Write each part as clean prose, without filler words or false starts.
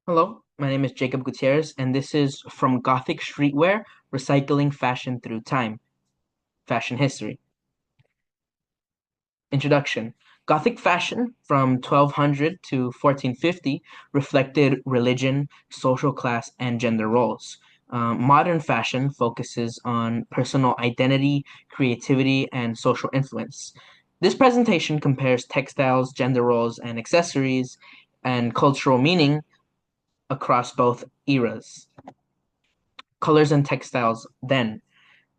Hello, my name is Jacob Gutierrez, and this is From Gothic Streetwear, Recycling Fashion Through Time, Fashion History. Introduction. Gothic fashion from 1200 to 1450 reflected religion, social class, and gender roles. Modern fashion focuses on personal identity, creativity, and social influence. This presentation compares textiles, gender roles, and accessories and cultural meaning across both eras. Colors and textiles then.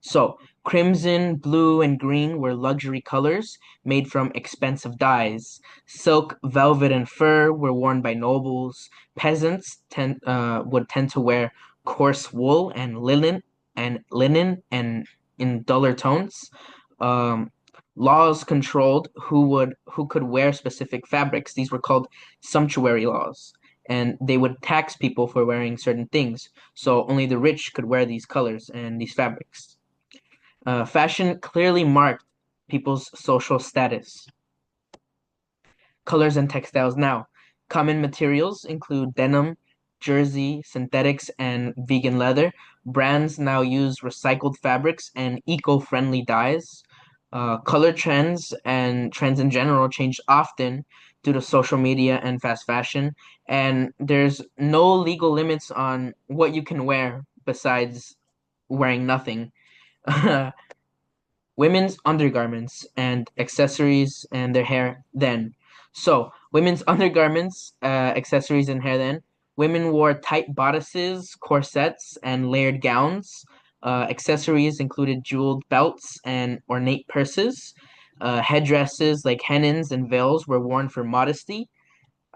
So, crimson, blue, and green were luxury colors made from expensive dyes. Silk, velvet, and fur were worn by nobles. Would tend to wear coarse wool and linen and in duller tones. Um, Laws controlled who could wear specific fabrics. These were called sumptuary laws, and they would tax people for wearing certain things. So only the rich could wear these colors and these fabrics. Fashion clearly marked people's social status. Colors and textiles now. Common materials include denim, jersey, synthetics, and vegan leather. Brands now use recycled fabrics and eco-friendly dyes. Color trends and trends in general change often due to social media and fast fashion, and there's no legal limits on what you can wear besides wearing nothing. Women's undergarments and accessories and their hair then. So, women's undergarments, accessories, and hair then. Women wore tight bodices, corsets, and layered gowns. Accessories included jeweled belts and ornate purses. Headdresses like hennins and veils were worn for modesty,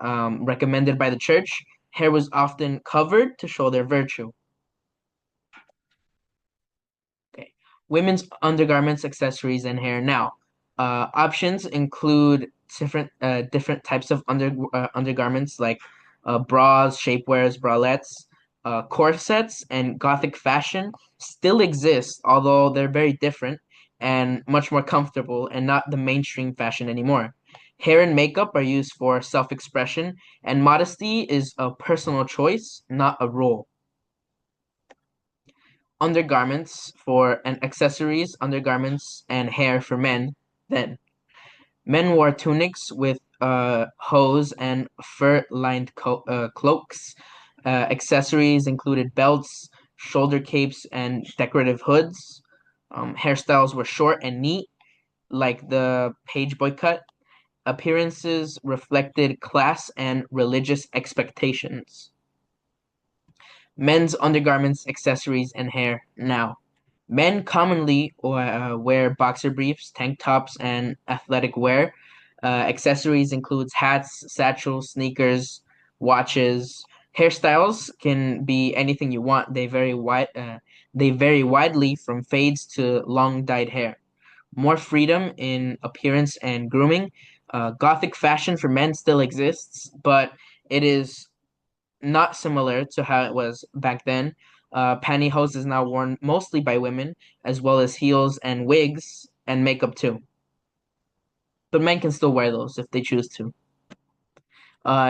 recommended by the church. Hair was often covered to show their virtue. Okay. Women's undergarments, accessories, and hair now. Options include different types of undergarments like bras, shapewears, bralettes, corsets, and gothic fashion still exist, although they're very different and much more comfortable and not the mainstream fashion anymore. Hair and makeup are used for self-expression, and modesty is a personal choice, not a rule. Undergarments for and accessories, undergarments, and hair for men. Then men wore tunics with hose and fur-lined cloaks. Accessories included belts, shoulder capes, and decorative hoods. Hairstyles were short and neat, like the page boy cut. Appearances reflected class and religious expectations. Men's undergarments, accessories, and hair now. Men commonly wear boxer briefs, tank tops, and athletic wear. Accessories includes hats, satchels, sneakers, watches. Hairstyles can be anything you want. They vary widely from fades to long dyed hair. More freedom in appearance and grooming. Gothic fashion for men still exists, but it is not similar to how it was back then. Pantyhose is now worn mostly by women, as well as heels and wigs and makeup too. But men can still wear those if they choose to.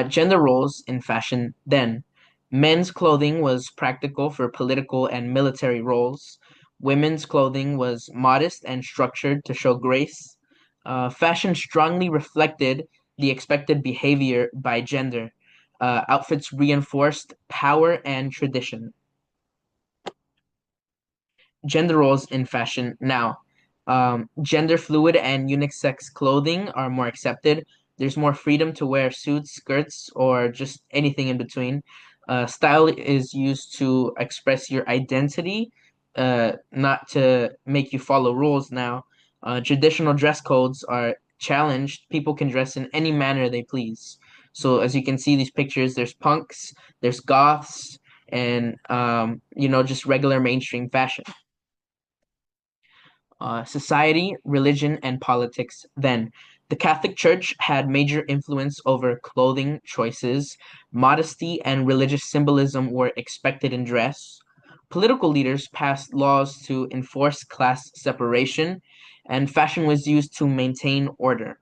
Gender roles in fashion then. Men's clothing was practical for political and military roles. Women's clothing was modest and structured to show grace. Fashion strongly reflected the expected behavior by gender. Outfits reinforced power and tradition. Gender roles in fashion now. Gender fluid and unisex clothing are more accepted. There's more freedom to wear suits, skirts, or just anything in between. Style is used to express your identity, not to make you follow rules now. Traditional dress codes are challenged. People can dress in any manner they please. So as you can see these pictures, there's punks, there's goths, and just regular mainstream fashion. Society, religion, and politics then. The Catholic Church had major influence over clothing choices. Modesty and religious symbolism were expected in dress. Political leaders passed laws to enforce class separation, and fashion was used to maintain order.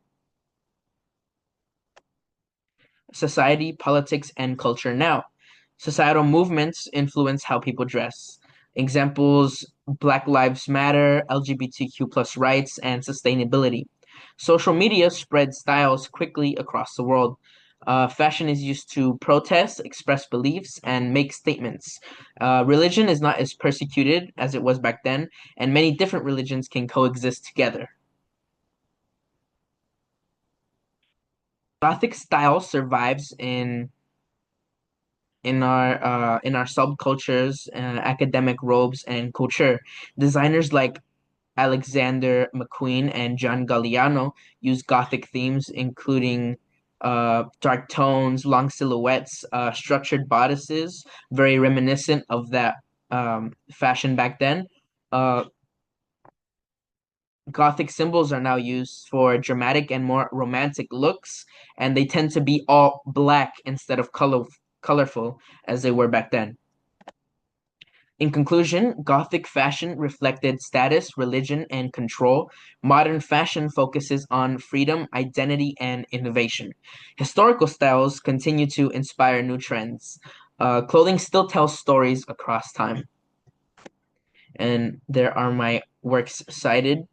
Society, politics, and culture now. Societal movements influence how people dress. Examples: Black Lives Matter, LGBTQ plus rights, and sustainability. Social media spreads styles quickly across the world. Fashion is used to protest, express beliefs, and make statements. Religion is not as persecuted as it was back then, and many different religions can coexist together. Gothic style survives in our subcultures, academic robes, and culture. Designers like Alexander McQueen and John Galliano use Gothic themes, including dark tones, long silhouettes, structured bodices, very reminiscent of that fashion back then. Uh, Gothic symbols are now used for dramatic and more romantic looks, and they tend to be all black instead of colorful as they were back then. In conclusion, Gothic fashion reflected status, religion, and control. Modern fashion focuses on freedom, identity, and innovation. Historical styles continue to inspire new trends. Clothing still tells stories across time. And there are my works cited.